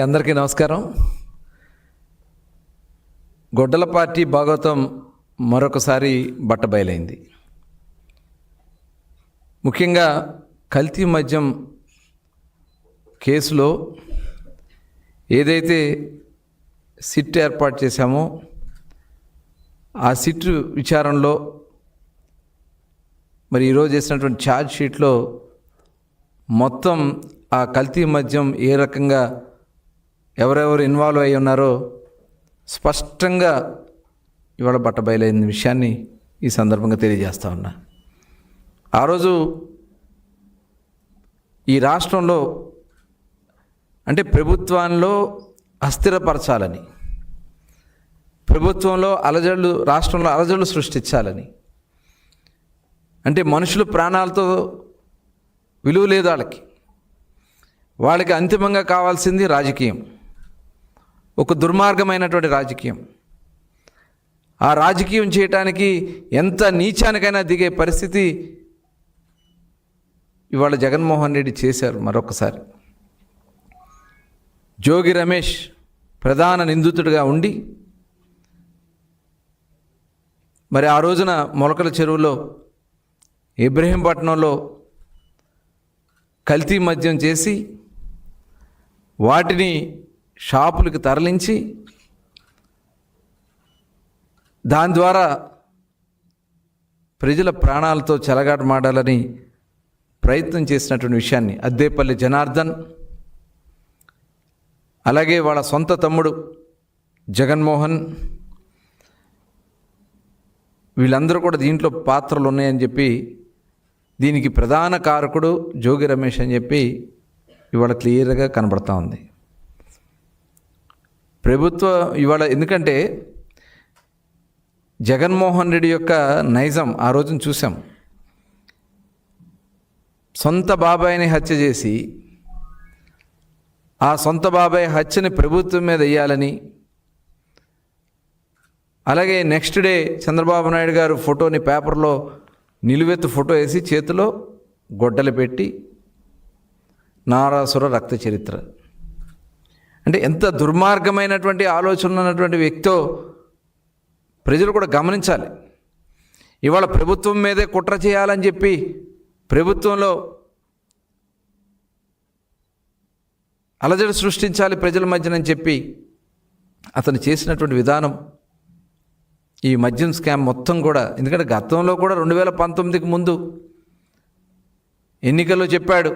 అందరికీ నమస్కారం. గొడ్డల పార్టీ భాగవతం మరొకసారి బట్టబయలైంది. ముఖ్యంగా కల్తీ మద్యం కేసులో ఏదైతే సిట్ ఏర్పాటు చేశామో ఆ సిట్ విచారణలో మరి ఈరోజు చేసినటువంటి ఛార్జ్ షీట్లో మొత్తం ఆ కల్తీ మద్యం ఏ రకంగా ఎవరెవరు ఇన్వాల్వ్ అయి ఉన్నారో స్పష్టంగా ఇవాళ బట్టబయలైన విషయాన్ని ఈ సందర్భంగా తెలియజేస్తా ఉన్నా. ఆ రోజు ఈ రాష్ట్రంలో అంటే ప్రభుత్వంలో అస్థిరపరచాలని, ప్రభుత్వంలో రాష్ట్రంలో అలజడులు సృష్టించాలని, అంటే మనుషులు ప్రాణాలతో విలువ లేదు వాళ్ళకి అంతిమంగా కావాల్సింది రాజకీయం, ఒక దుర్మార్గమైనటువంటి రాజకీయం. ఆ రాజకీయం చేయటానికి ఎంత నీచానికైనా దిగే పరిస్థితి ఇవాళ జగన్మోహన్ రెడ్డి చేశారు. మరొకసారి జోగి రమేష్ ప్రధాన నిందితుడిగా ఉండి మరి ఆ రోజున మొలకల చెరువులో ఇబ్రహీంపట్నంలో కల్తీ మద్యం చేసి వాటిని షాపులకు తరలించి దాని ద్వారా ప్రజల ప్రాణాలతో చెలగాటమాడాలని ప్రయత్నం చేసినటువంటి విషయాన్ని అద్దేపల్లి జనార్దన్, అలాగే వాళ్ళ సొంత తమ్ముడు జగన్మోహన్, వీళ్ళందరూ కూడా దీంట్లో పాత్రలు ఉన్నాయని చెప్పి దీనికి ప్రధాన కారకుడు జోగి రమేష్ అని చెప్పి ఇవాళ క్లియర్గా కనబడతా ఉంది. ప్రభుత్వం ఇవాళ ఎందుకంటే జగన్మోహన్ రెడ్డి యొక్క నైజం ఆ రోజున చూసాం. సొంత బాబాయిని హత్య చేసి ఆ సొంత బాబాయ్ హత్యని ప్రభుత్వం మీద వేయాలని, అలాగే నెక్స్ట్ డే చంద్రబాబు నాయుడు గారు ఫోటోని పేపర్లో నిలువెత్తు ఫోటో వేసి చేతిలో గొడ్డలు పెట్టి నారాసుర రక్త చరిత్ర. అంటే ఎంత దుర్మార్గమైనటువంటి ఆలోచన ఉన్నటువంటి వ్యక్తో ప్రజలు కూడా గమనించాలి. ఇవాళ ప్రభుత్వం మీదే కుట్ర చేయాలని చెప్పి ప్రభుత్వంలో అలజడి సృష్టించాలి ప్రజల మధ్యనని చెప్పి అతను చేసినటువంటి విధానం, ఈ మద్యం స్కామ్ మొత్తం కూడా. ఎందుకంటే గతంలో కూడా 2019కి ముందు ఎన్నికల్లో చెప్పాడు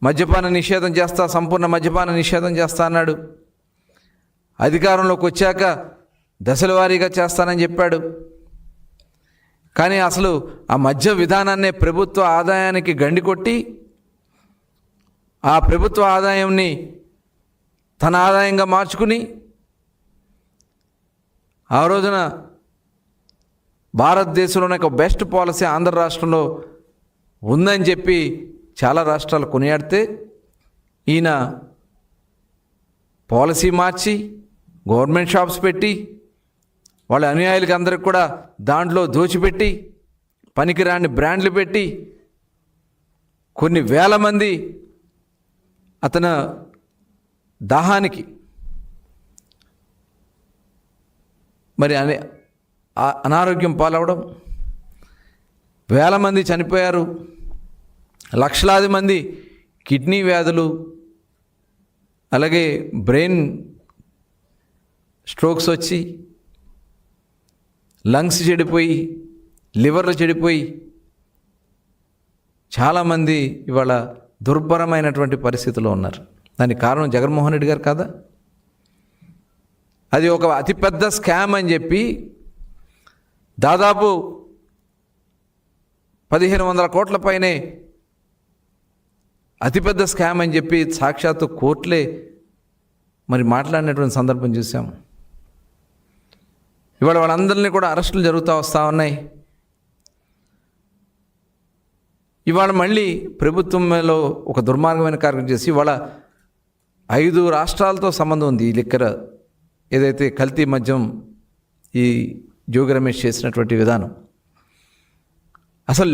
మద్యపాన నిషేధం చేస్తా, సంపూర్ణ మద్యపాన నిషేధం చేస్తా అన్నాడు. అధికారంలోకి వచ్చాక దశల వారీగా చేస్తానని చెప్పాడు. కానీ అసలు ఆ మద్య విధానాన్నే ప్రభుత్వ ఆదాయానికి గండి కొట్టి ఆ ప్రభుత్వ ఆదాయంని తన ఆదాయంగా మార్చుకుని ఆ రోజున భారతదేశంలోనే ఒక బెస్ట్ పాలసీ ఆంధ్ర రాష్ట్రంలో ఉందని చెప్పి చాలా రాష్ట్రాలు కొనియాడితే ఈయన పాలసీ మార్చి గవర్నమెంట్ షాప్స్ పెట్టి వాళ్ళ అనుయాయులకి అందరికి కూడా దాంట్లో దోచిపెట్టి పనికిరాని బ్రాండ్లు పెట్టి కొన్ని వేల మంది అతను దాహానికి మరి అనారోగ్యం పాలవడం, వేల మంది చనిపోయారు, లక్షలాది మంది కిడ్నీ వ్యాధులు, అలాగే బ్రెయిన్ స్ట్రోక్స్ వచ్చి లంగ్స్ చెడిపోయి లివర్లు చెడిపోయి చాలామంది ఇవాళ దుర్భరమైనటువంటి పరిస్థితిలో ఉన్నారు. దానికి కారణం జగన్మోహన్ రెడ్డి గారు కాదా? అది ఒక అతిపెద్ద స్కామ్ అని చెప్పి దాదాపు 1500 కోట్ల పైనే అతిపెద్ద స్కామ్ అని చెప్పి సాక్షాత్తు కోర్టులే మరి మాట్లాడినటువంటి సందర్భం చూసాం. ఇవాళ వాళ్ళందరినీ కూడా అరెస్టులు జరుగుతూ వస్తూ ఉన్నాయి. ఇవాళ మళ్ళీ ప్రభుత్వంలో ఒక దుర్మార్గమైన కార్యక్రమం చేసి ఇవాళ 5 రాష్ట్రాలతో సంబంధం ఉంది. ఈ లిక్కర్ ఏదైతే కల్తీ మద్యం ఈ జోగి రమేష్ చేసినటువంటి విధానం, అసలు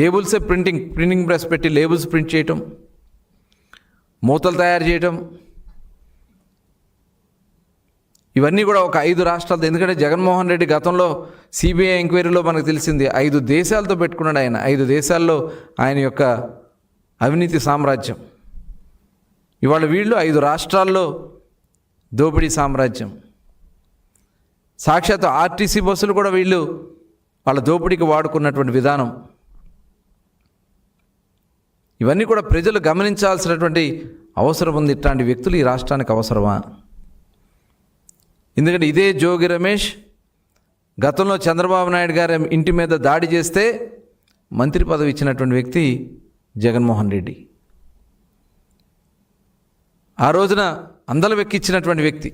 లేబుల్సే ప్రింటింగ్ ప్రెస్ పెట్టి లేబుల్స్ ప్రింట్ చేయటం, మూతలు తయారు చేయటం, ఇవన్నీ కూడా ఒక 5 రాష్ట్రాలతో. ఎందుకంటే జగన్మోహన్ రెడ్డి గతంలో సిబిఐ ఎంక్వైరీలో మనకు తెలిసింది 5 దేశాలతో పెట్టుకున్నాడు ఆయన. 5 దేశాల్లో ఆయన యొక్క అవినీతి సామ్రాజ్యం. ఇవాళ వీళ్ళు 5 రాష్ట్రాల్లో దోపిడీ సామ్రాజ్యం. సాక్షాత్ ఆర్టీసీ బస్సులు కూడా వీళ్ళు వాళ్ళ దోపిడీకి వాడుకున్నటువంటి విధానం. ఇవన్నీ కూడా ప్రజలు గమనించాల్సినటువంటి అవసరం ఉంది. ఇట్లాంటి వ్యక్తులు ఈ రాష్ట్రానికి అవసరమా? ఎందుకంటే ఇదే జోగి రమేష్ గతంలో చంద్రబాబు నాయుడు గారి ఇంటి మీద దాడి చేస్తే మంత్రి పదవి ఇచ్చినటువంటి వ్యక్తి జగన్మోహన్ రెడ్డి. ఆ రోజున అందల వెక్కిచ్చినటువంటి వ్యక్తి.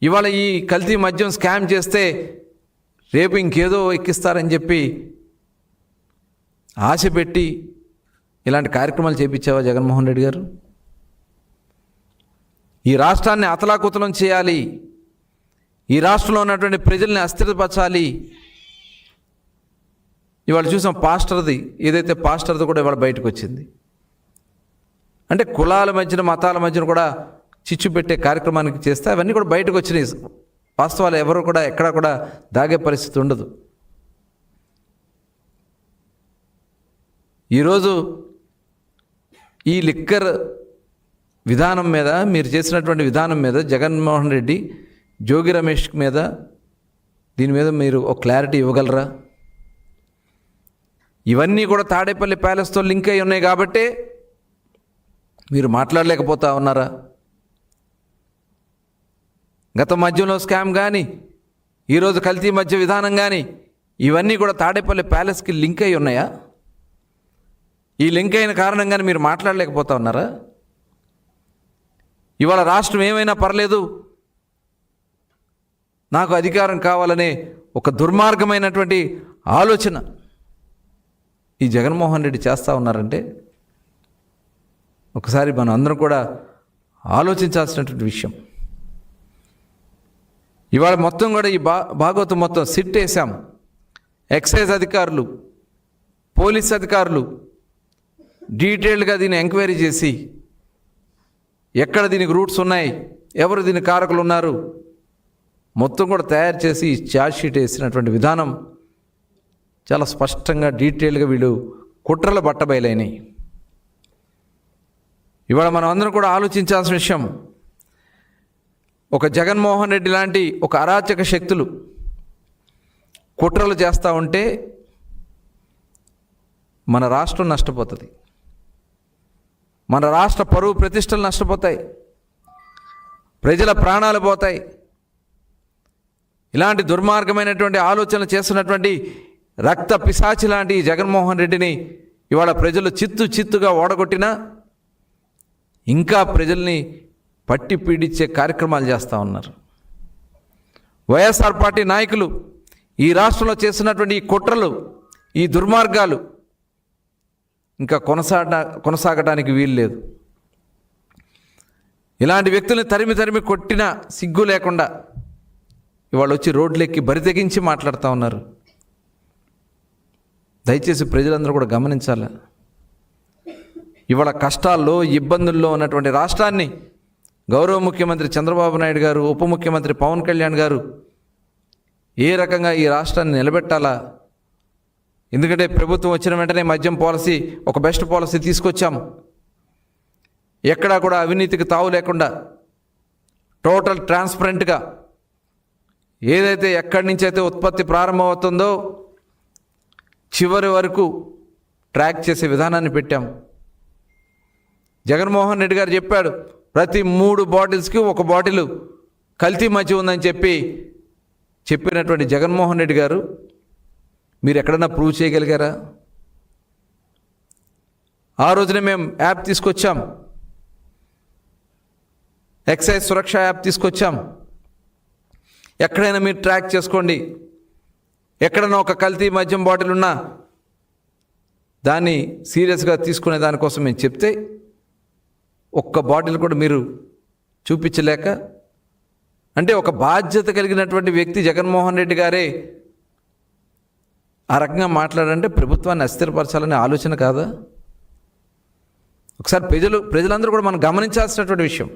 ఇవాళ ఈ కల్తీ మద్యం స్కామ్ చేస్తే రేపు ఇంకేదో ఎక్కిస్తారని చెప్పి ఆశ పెట్టి ఇలాంటి కార్యక్రమాలు చేపించావా జగన్మోహన్ రెడ్డి గారు? ఈ రాష్ట్రాన్ని అతలాకుతలం చేయాలి, ఈ రాష్ట్రంలో ఉన్నటువంటి ప్రజల్ని అస్థిరపరచాలి. ఇవాళ చూసాం పాస్టర్ది, ఏదైతే పాస్టర్ది కూడా ఇవాళ బయటకు వచ్చింది. అంటే కులాల మధ్యన మతాల మధ్యన కూడా చిచ్చు పెట్టే కార్యక్రమానికి చేస్తే అవన్నీ కూడా బయటకు వచ్చినాయి. వాస్తవాలు ఎవరు కూడా ఎక్కడా కూడా దాగే పరిస్థితి ఉండదు. ఈరోజు ఈ లిక్కర్ విధానం మీద, మీరు చేసినటువంటి విధానం మీద జగన్మోహన్ రెడ్డి, జోగి రమేష్ మీద, దీని మీద మీరు ఒక క్లారిటీ ఇవ్వగలరా? ఇవన్నీ కూడా తాడేపల్లి ప్యాలెస్తో లింక్ అయి ఉన్నాయి కాబట్టే మీరు మాట్లాడలేకపోతా ఉన్నారా? గత మద్యంలో స్కామ్ కానీ, ఈరోజు కల్తీ మద్య విధానం కానీ, ఇవన్నీ కూడా తాడేపల్లి ప్యాలెస్కి లింక్ అయి ఉన్నాయా? ఈ లింక్ అయిన కారణంగానే మీరు మాట్లాడలేకపోతా ఉన్నారా? ఇవాళ రాష్ట్రం ఏమైనా పర్లేదు, నాకు అధికారం కావాలనే ఒక దుర్మార్గమైనటువంటి ఆలోచన ఈ జగన్మోహన్ రెడ్డి చేస్తూ ఉన్నారంటే ఒకసారి మనం అందరం కూడా ఆలోచించాల్సినటువంటి విషయం. ఇవాళ మొత్తం కూడా ఈ భాగవతం మొత్తం సిట్ వేసాం. ఎక్సైజ్ అధికారులు, పోలీస్ అధికారులు డీటెయిల్డ్గా దీన్ని ఎంక్వైరీ చేసి ఎక్కడ దీనికి రూట్స్ ఉన్నాయి, ఎవరు దీని కారకులు ఉన్నారు, మొత్తం కూడా తయారు చేసి ఛార్జ్ షీట్ వేసినటువంటి విధానం చాలా స్పష్టంగా డీటెయిల్గా వీళ్ళు కుట్రలు బట్టబయలైనాయి. ఇవాళ మనం అందరం కూడా ఆలోచించాల్సిన విషయం, ఒక జగన్మోహన్ రెడ్డి లాంటి ఒక అరాచక శక్తులు కుట్రలు చేస్తూ ఉంటే మన రాష్ట్రం నష్టపోతుంది, మన రాష్ట్ర పరువు ప్రతిష్టలు నష్టపోతాయి, ప్రజల ప్రాణాలు పోతాయి. ఇలాంటి దుర్మార్గమైనటువంటి ఆలోచనలు చేస్తున్నటువంటి రక్త పిశాచి లాంటి జగన్మోహన్ రెడ్డిని ఇవాళ ప్రజలు చిత్తుగా ఓడగొట్టినా ఇంకా ప్రజల్ని పట్టి పీడించే కార్యక్రమాలు చేస్తూ ఉన్నారు. వైఎస్ఆర్ పార్టీ నాయకులు ఈ రాష్ట్రంలో చేస్తున్నటువంటి ఈ కుట్రలు, ఈ దుర్మార్గాలు ఇంకా కొనసాగడానికి వీలు లేదు. ఇలాంటి వ్యక్తుల్ని తరిమి కొట్టినా సిగ్గు లేకుండా ఇవాళ వచ్చి రోడ్లెక్కి బరితెగించి మాట్లాడుతూ ఉన్నారు. దయచేసి ప్రజలందరూ కూడా గమనించాలి. ఇవాళ కష్టాల్లో, ఇబ్బందుల్లో ఉన్నటువంటి రాష్ట్రాన్ని గౌరవ ముఖ్యమంత్రి చంద్రబాబు నాయుడు గారు, ఉప ముఖ్యమంత్రి పవన్ కళ్యాణ్ గారు ఏ రకంగా ఈ రాష్ట్రాన్ని నిలబెట్టాలా? ఎందుకంటే ప్రభుత్వం వచ్చిన వెంటనే మద్యం పాలసీ ఒక బెస్ట్ పాలసీ తీసుకొచ్చాం. ఎక్కడా కూడా అవినీతికి తావు లేకుండా టోటల్ ట్రాన్స్పరెంట్గా ఏదైతే ఎక్కడి నుంచి అయితే ఉత్పత్తి ప్రారంభమవుతుందో చివరి వరకు ట్రాక్ చేసే విధానాన్ని పెట్టాం. జగన్మోహన్ రెడ్డి గారు చెప్పాడు, ప్రతి 3 బాటిల్స్కి 1 బాటిల్ కల్తీ మద్యం ఉందని చెప్పినటువంటి జగన్మోహన్ రెడ్డి గారు మీరు ఎక్కడన్నా ప్రూవ్ చేయగలిగారా? ఆ రోజునే మేము యాప్ తీసుకొచ్చాం, ఎక్సైజ్ సురక్ష యాప్ తీసుకొచ్చాం. ఎక్కడైనా మీరు ట్రాక్ చేసుకోండి, ఎక్కడైనా ఒక కల్తీ మద్యం బాటిల్ ఉన్నా దాన్ని సీరియస్గా తీసుకునే దానికోసం మేము చెప్తే 1 బాటిల్ కూడా మీరు చూపించలేక, అంటే ఒక బాధ్యత కలిగినటువంటి వ్యక్తి జగన్మోహన్ రెడ్డి గారే ఆ రకంగా మాట్లాడంటే ప్రభుత్వాన్ని అస్థిరపరచాలనే ఆలోచన కాదా? ఒకసారి ప్రజలందరూ కూడా మనం గమనించాల్సినటువంటి విషయం.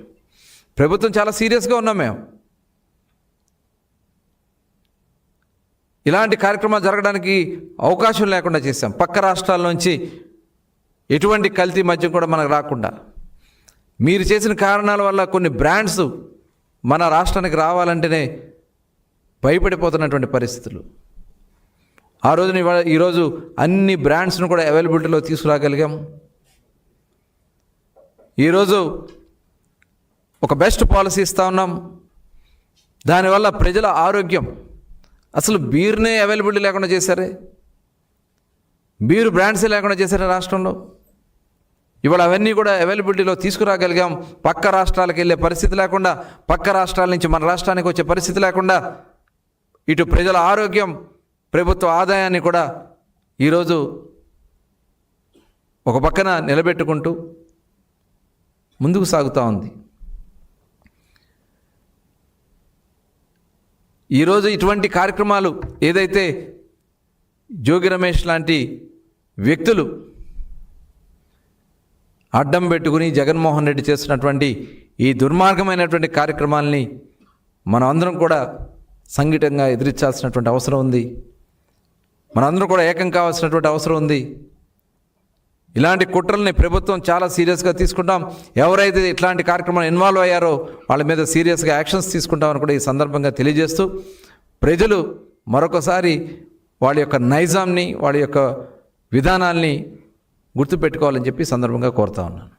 ప్రభుత్వం చాలా సీరియస్గా ఉన్నాం మేము. ఇలాంటి కార్యక్రమాలు జరగడానికి అవకాశం లేకుండా చేశాం. పక్క రాష్ట్రాల నుంచి ఎటువంటి కల్తీ మద్యం కూడా మనకు రాకుండా, మీరు చేసిన కారణాల వల్ల కొన్ని బ్రాండ్స్ మన రాష్ట్రానికి రావాలంటేనే భయపడిపోతున్నటువంటి పరిస్థితులు. ఆ రోజున ఈరోజు అన్ని బ్రాండ్స్ను కూడా అవైలబిలిటీలో తీసుకురాగలిగాం. ఈరోజు ఒక బెస్ట్ పాలసీ ఇస్తూ ఉన్నాం. దానివల్ల ప్రజల ఆరోగ్యం, అసలు బీర్నే అవైలబిలిటీ లేకుండా చేశారే, బీరు బ్రాండ్సే లేకుండా చేశారే రాష్ట్రంలో. ఇవాళ అవన్నీ కూడా అవైలబిలిటీలో తీసుకురాగలిగాం. పక్క రాష్ట్రాలకు వెళ్ళే పరిస్థితి లేకుండా, పక్క రాష్ట్రాల నుంచి మన రాష్ట్రానికి వచ్చే పరిస్థితి లేకుండా, ఇటు ప్రజల ఆరోగ్యం, ప్రభుత్వ ఆదాయాన్ని కూడా ఈరోజు ఒక పక్కన నిలబెట్టుకుంటూ ముందుకు సాగుతూ ఉంది. ఈరోజు ఇటువంటి కార్యక్రమాలు ఏదైతే జోగి రమేష్ లాంటి వ్యక్తులు అడ్డం పెట్టుకుని జగన్మోహన్ రెడ్డి చేస్తున్నటువంటి ఈ దుర్మార్గమైనటువంటి కార్యక్రమాలని మనం అందరం కూడా సంఘటితంగా ఎదిరించాల్సినటువంటి అవసరం ఉంది. మనందరం కూడా ఏకం కావాల్సినటువంటి అవసరం ఉంది. ఇలాంటి కుట్రల్ని ప్రభుత్వం చాలా సీరియస్గా తీసుకుంటాం. ఎవరైతే ఇట్లాంటి కార్యక్రమాలు ఇన్వాల్వ్ అయ్యారో వాళ్ళ మీద సీరియస్గా యాక్షన్స్ తీసుకుంటామని కూడా ఈ సందర్భంగా తెలియజేస్తూ, ప్రజలు మరొకసారి వాళ్ళ యొక్క నైజాంని, వాళ్ళ యొక్క విధానాల్ని గుర్తుపెట్టుకోవాలని చెప్పి సందర్భంగా కోరుతా ఉన్నాను.